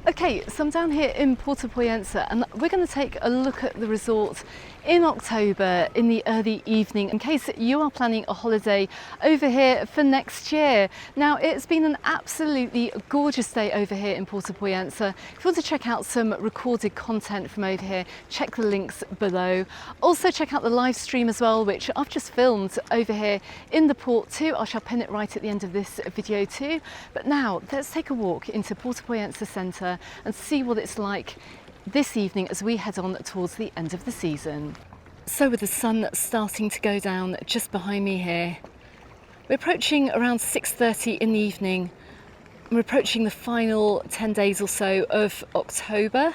Okay, so I'm down here in Puerto Pollensa and we're going to take a look at the resort in October in the early evening in case you are planning a holiday over here for next year. Now, it's been an absolutely gorgeous day over here in Puerto Pollensa. If you want to check out some recorded content from over here, check the links below. Also check out the live stream as well, which I've just filmed over here in the port too. I shall pin it right at the end of this video too. But now let's take a walk into Puerto Pollensa Centre and see what it's like this evening as we head on towards the end of the season. So with the sun starting to go down just behind me here, we're approaching around 6:30 in the evening. We're approaching the final 10 days or so of October.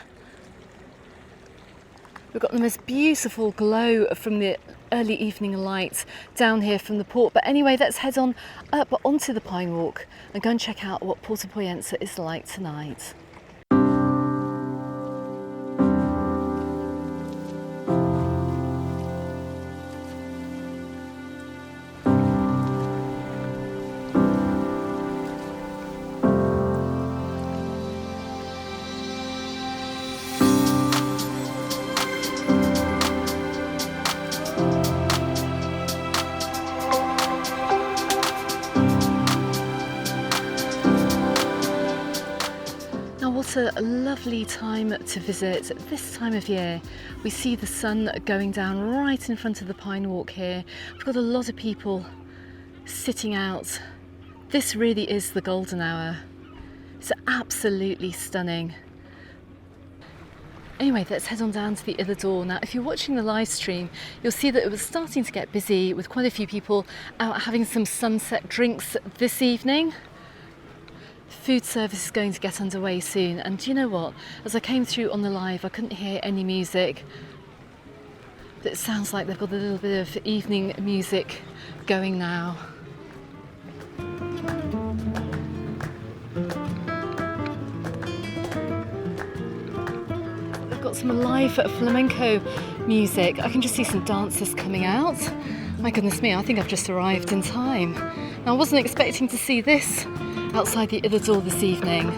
We've got the most beautiful glow from the early evening light down here from the port. But anyway, let's head on up onto the Pine Walk and go and check out what Puerto Pollensa is like tonight. What a lovely time to visit this time of year. We see the sun going down right in front of the Pine Walk here. We've got a lot of people sitting out. This really is the golden hour. It's absolutely stunning. Anyway, let's head on down to the other door. Now, if you're watching the live stream, you'll see that it was starting to get busy with quite a few people out having some sunset drinks this evening. Food service is going to get underway soon, and do you know what? As I came through on the live, I couldn't hear any music, but it sounds like they've got a little bit of evening music going now. They've got some live flamenco music. I can just see some dancers coming out. My goodness me, I think I've just arrived in time. Now, I wasn't expecting to see this outside the other door this evening.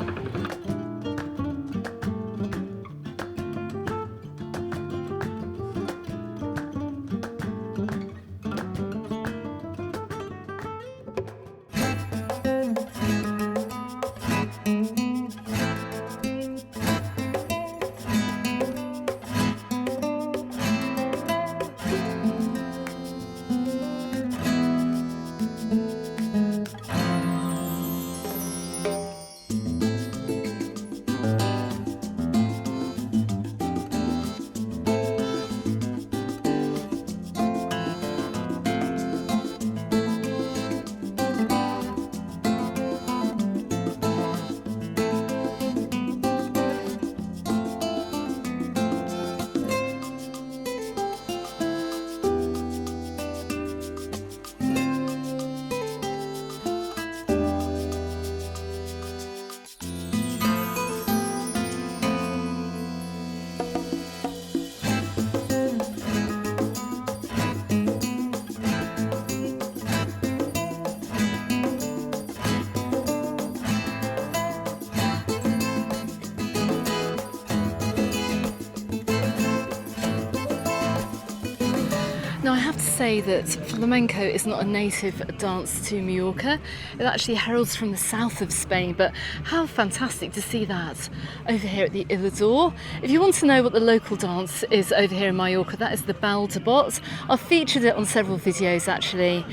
Now, I have to say that flamenco is not a native dance to Mallorca. It actually heralds from the south of Spain, but how fantastic to see that over here at the other door. If you want to know what the local dance is over here in Mallorca, that is the bal de bot. I've featured it on several videos actually.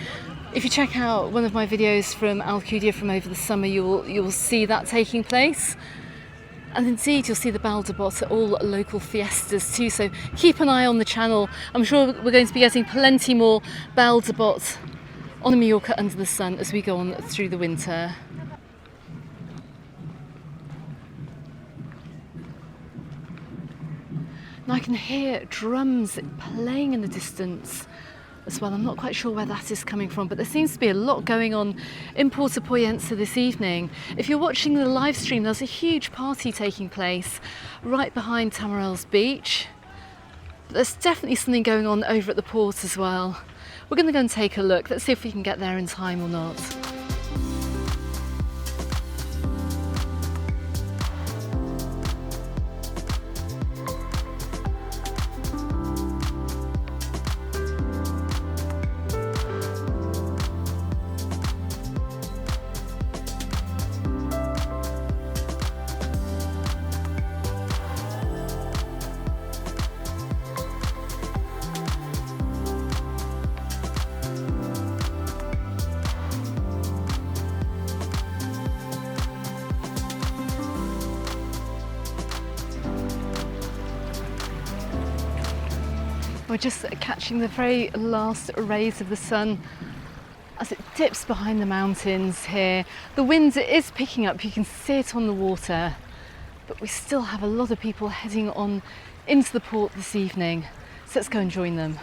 If you check out one of my videos from Alcudia from over the summer, you'll see that taking place. And indeed, you'll see the bal de bot at all local fiestas too, so keep an eye on the channel. I'm sure we're going to be getting plenty more bal de bot on the Mallorca Under the Sun as we go on through the winter. Now I can hear drums playing in the distance as well. I'm not quite sure where that is coming from, but there seems to be a lot going on in Puerto Pollensa this evening. If you're watching the live stream, there's a huge party taking place right behind Tamarell's beach. There's definitely something going on over at the port as well. We're going to go and take a look. Let's see if we can get there in time or not. We're just catching the very last rays of the sun as it dips behind the mountains here. The wind is picking up, you can see it on the water, but we still have a lot of people heading on into the port this evening. So let's go and join them.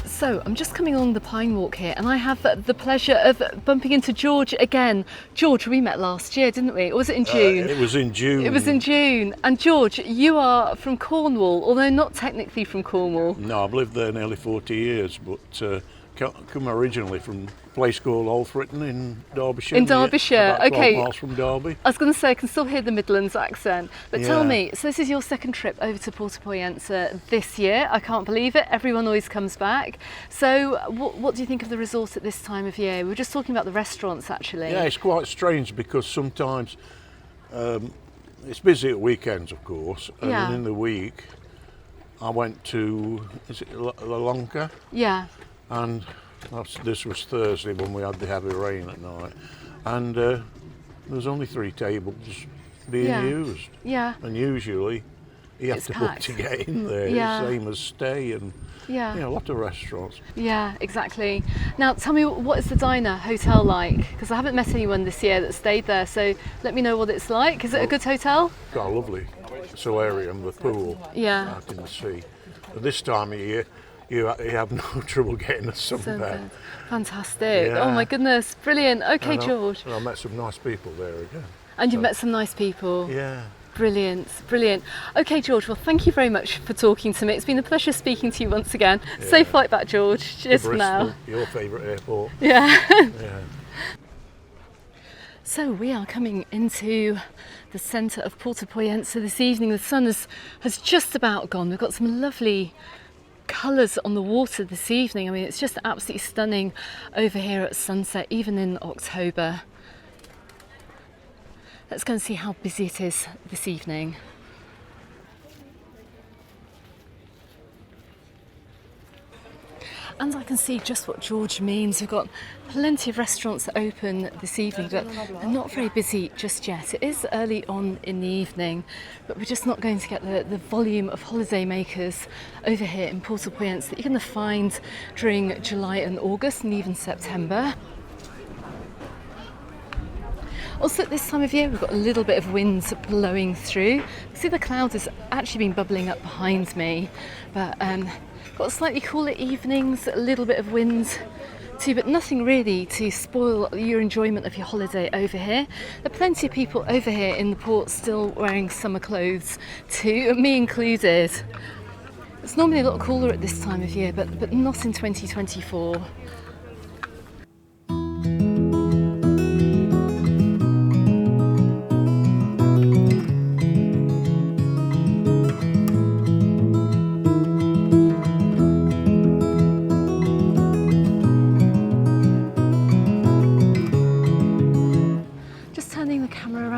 So I'm just coming along the pine walk here and I have the pleasure of bumping into George again. George, we met last year, didn't we? Or was it in June? It was in June. It was in June. And George, you are from Cornwall, although not technically from Cornwall. No, I've lived there nearly 40 years, but come originally from a place called Althritton in Derbyshire. In Derbyshire, about 12 okay. miles from Derby. I was going to say, I can still hear the Midlands accent. But tell Yeah. me, so this is your second trip over to Puerto Pollensa this year. I can't believe it. Everyone always comes back. So what do you think of the resort at this time of year? We were just talking about the restaurants, actually. Yeah, it's quite strange because sometimes it's busy at weekends, of course, and Yeah. then in the week I went to, is it La Lonca? Yeah. And this was Thursday when we had the heavy rain at night, and there's only 3 tables being Yeah. used. Yeah. And usually you have It's to book packed. to get in there, Yeah. same as stay and Yeah. a lot of restaurants. Yeah, exactly. Now, tell me, what is the diner hotel like? Because I haven't met anyone this year that stayed there, so let me know what it's like. Is it a good hotel? Got a lovely solarium, the pool Yeah. out in the sea. But this time of year, you have no trouble getting a So sunbed. good. Fantastic. Yeah. Oh my goodness, brilliant. Okay, And George. I met some nice people there again. And you've met some nice people. Yeah. Brilliant, brilliant. Okay, George, well, thank you very much for talking to me. It's been a pleasure speaking to you once again. Safe flight back, George. Cheers for now. Bristol, your favourite airport. Yeah. Yeah. So we are coming into the centre of Puerto Pollensa this evening. The sun has just about gone. We've got some lovely colours on the water this evening. I mean, it's just absolutely stunning over here at sunset, even in October. Let's go and see how busy it is this evening. And I can see just what George means. We've got plenty of restaurants open this evening, but they're not very busy just yet. It is early on in the evening, but we're just not going to get the volume of holiday makers over here in Puerto Pollensa that you're going to find during July and August and even September. Also at this time of year we've got a little bit of wind blowing through. See, the cloud has actually been bubbling up behind me, but got slightly cooler evenings, a little bit of wind too, but nothing really to spoil your enjoyment of your holiday over here. There are plenty of people over here in the port still wearing summer clothes too, me included. It's normally a lot cooler at this time of year, but not in 2024.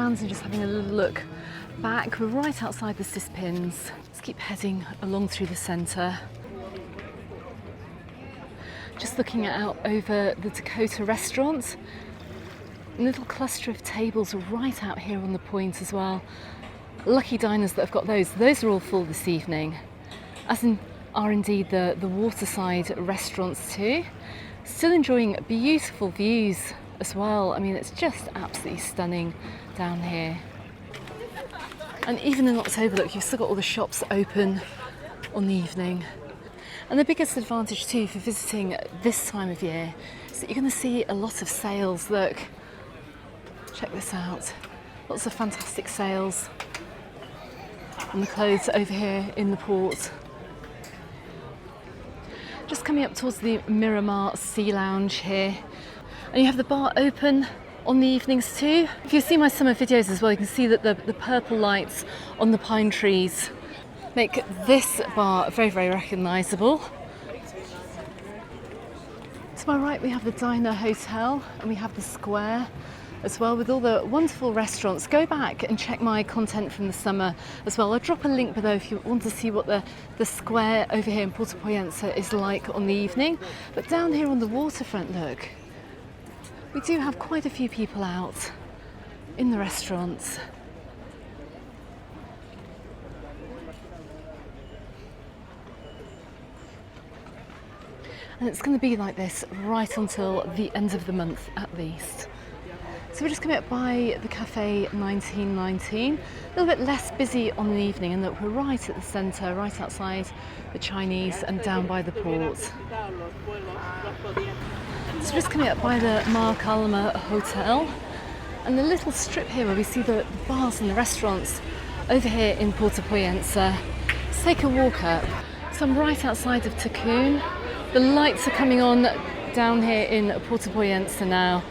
And just having a little look back. We're right outside the Cis Pins. Let's keep heading along through the centre. Just looking out over the Dakota restaurant. A little cluster of tables right out here on the point as well. Lucky diners that have got those. Those are all full this evening, as are indeed the waterside restaurants too. Still enjoying beautiful views as well. I mean, it's just absolutely stunning down here. And even in October, look, you've still got all the shops open on the evening. And the biggest advantage too for visiting this time of year is that you're going to see a lot of sales. Look, check this out. Lots of fantastic sales on the clothes over here in the port. Just coming up towards the Miramar Sea Lounge here. And you have the bar open on the evenings too. If you see my summer videos as well, you can see that the purple lights on the pine trees make this bar very, very recognisable To my right we have the Diner Hotel and we have the square as well with all the wonderful restaurants. Go back and check my content from the summer as well. I'll drop a link below if you want to see what the square over here in Puerto Pollensa is like on the evening. But down here on the waterfront, look, we do have quite a few people out in the restaurants. And it's going to be like this right until the end of the month at least. So we're just coming up by the Cafe 1919, a little bit less busy on the evening, and look, we're right at the centre, right outside the Chinese and down by the port. So we're just coming up by the Mar Calma Hotel, and the little strip here where we see the bars and the restaurants over here in Puerto Pollensa. Let's take a walk up. So I'm right outside of Takun. The lights are coming on down here in Puerto Pollensa now.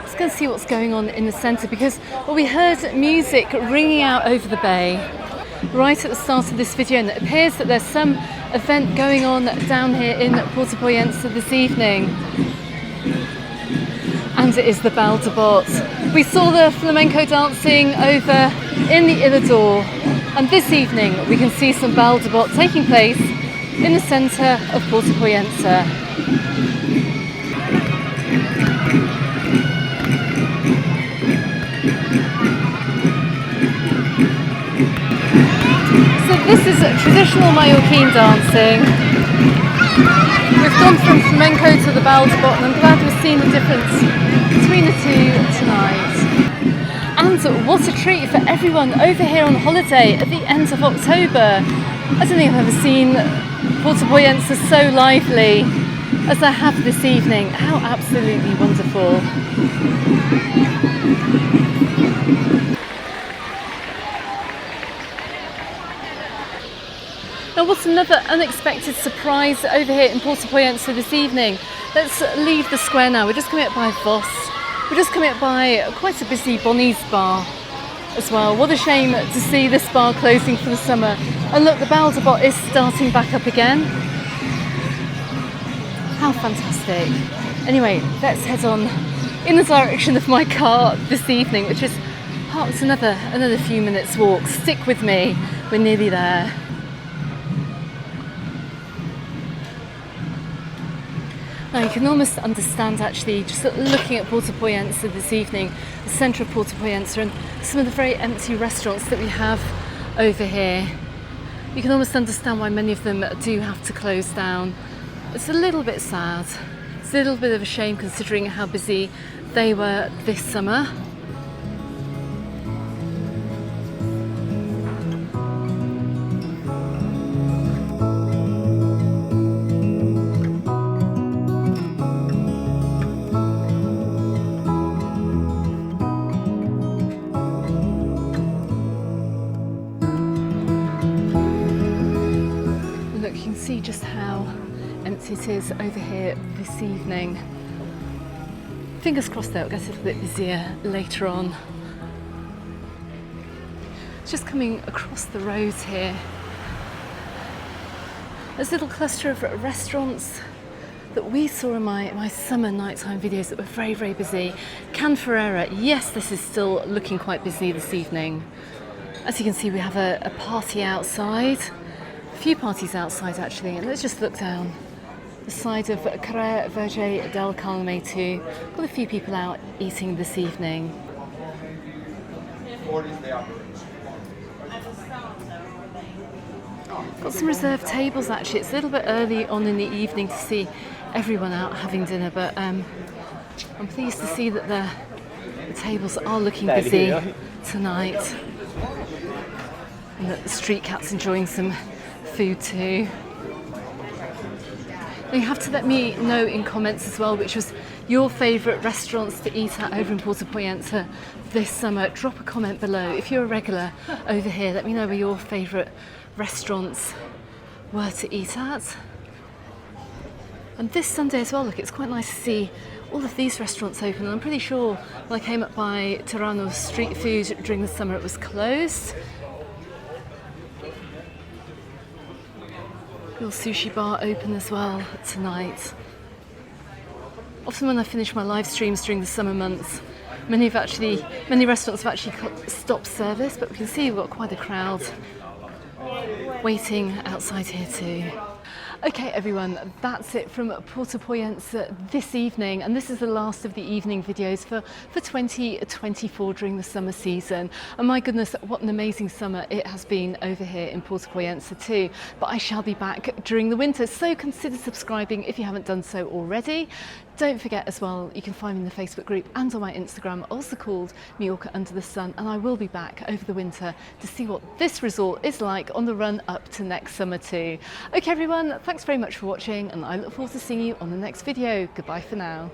Let's go and see what's going on in the centre, because well, we heard music ringing out over the bay right at the start of this video, and it appears that there's some event going on down here in Puerto Pollensa this evening. And it is the Baldebot. We saw the flamenco dancing over in the Illador, and this evening we can see some Baldebot taking place in the centre of Puerto Pollensa. So this is traditional Mallorquin dancing. We've gone from flamenco to the Baldebot, and I'm glad we've seen the difference between the two tonight. And what a treat for everyone over here on holiday at the end of October. I don't think I've ever seen Puerto Pollensa so lively as I have this evening. How absolutely wonderful. Now, what's another unexpected surprise over here in Puerto Pollensa this evening? Let's leave the square now. We're just coming up by Voss. We're just coming up by quite a busy Bonnie's bar as well. What a shame to see this bar closing for the summer. And look, the Baldebot is starting back up again. How fantastic. Anyway, let's head on in the direction of my car this evening, which is parked another few minutes walk. Stick with me, we're nearly there. Now you can almost understand actually just looking at Puerto Pollensa this evening, the centre of Puerto Pollensa, and some of the very empty restaurants that we have over here. You can almost understand why many of them do have to close down. It's a little bit sad. It's a little bit of a shame considering how busy they were this summer. Look, you can see just how empty it is over here this evening. Fingers crossed though, it'll get a little bit busier later on. Just coming across the road here, there's a little cluster of restaurants that we saw in my summer nighttime videos that were very, very busy. Can Ferreira, yes, this is still looking quite busy this evening. As you can see, we have a party outside, a few parties outside actually, and let's just look down the side of Carrer Verge del Calme too. Got a few people out eating this evening. Got some reserved tables actually. It's a little bit early on in the evening to see everyone out having dinner, but I'm pleased to see that the tables are looking busy tonight, and that the street cat's enjoying some food too. You have to let me know in comments as well which was your favourite restaurants to eat at over in Puerto Pollensa this summer. Drop a comment below. If you're a regular over here, let me know where your favourite restaurants were to eat at. And this Sunday as well, look, it's quite nice to see all of these restaurants open. And I'm pretty sure when I came up by Tirano's street food during the summer, it was closed. Little sushi bar open as well tonight. Often when I finish my live streams during the summer months, many restaurants have actually stopped service, but we can see we've got quite a crowd waiting outside here too. Okay everyone, that's it from Puerto Pollensa this evening, and this is the last of the evening videos for 2024 during the summer season. And my goodness, what an amazing summer it has been over here in Puerto Pollensa too. But I shall be back during the winter, so consider subscribing if you haven't done so already. Don't forget as well, you can find me in the Facebook group and on my Instagram, also called Mallorca Under the Sun, and I will be back over the winter to see what this resort is like on the run up to next summer too. Okay everyone, thanks very much for watching, and I look forward to seeing you on the next video. Goodbye for now.